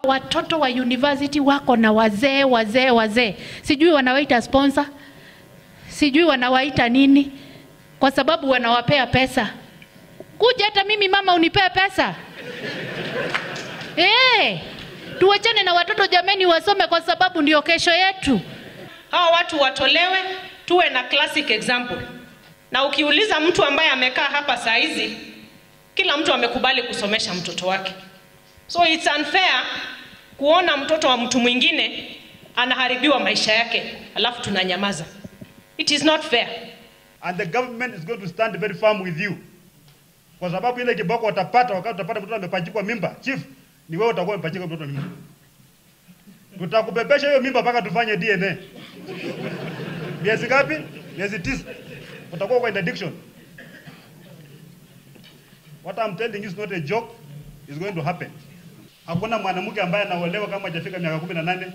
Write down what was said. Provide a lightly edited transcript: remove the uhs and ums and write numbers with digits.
Watoto wa university wako na wazee. Sijui wanawaita sponsor. Sijui wanawaita nini. Kwa sababu wanawapea pesa. Kuja hata mimi mama unipea pesa. Tuwachane na watoto jameni wasome kwa sababu ndio kesho yetu. Hao watu watolewe, tuwe na classic example. Na ukiuliza mtu ambaye amekaa hapa saa hizi, kila mtu amekubali kusomesha mtoto wake. So it's unfair kuona mtoto wa mtu mwingine anaharibiwa maisha yake, alafu tunanyamaza. It is not fair. And the government is going to stand very firm with you. Kwa sababu ile kiboko utapata wakati utapata mtoto amepachikwa mimba, chief, ni wewe utakuwa umepachika mtoto mimba. Tutakubebesha hiyo mimba mpaka tufanye DNA. Miezi ngapi? Miezi 9. Utakuwa kwa interdiction. What I'm telling you is not a joke. It's going to happen. Hakuna mwanamke ambaye anaolewa kama hajafika miaka 18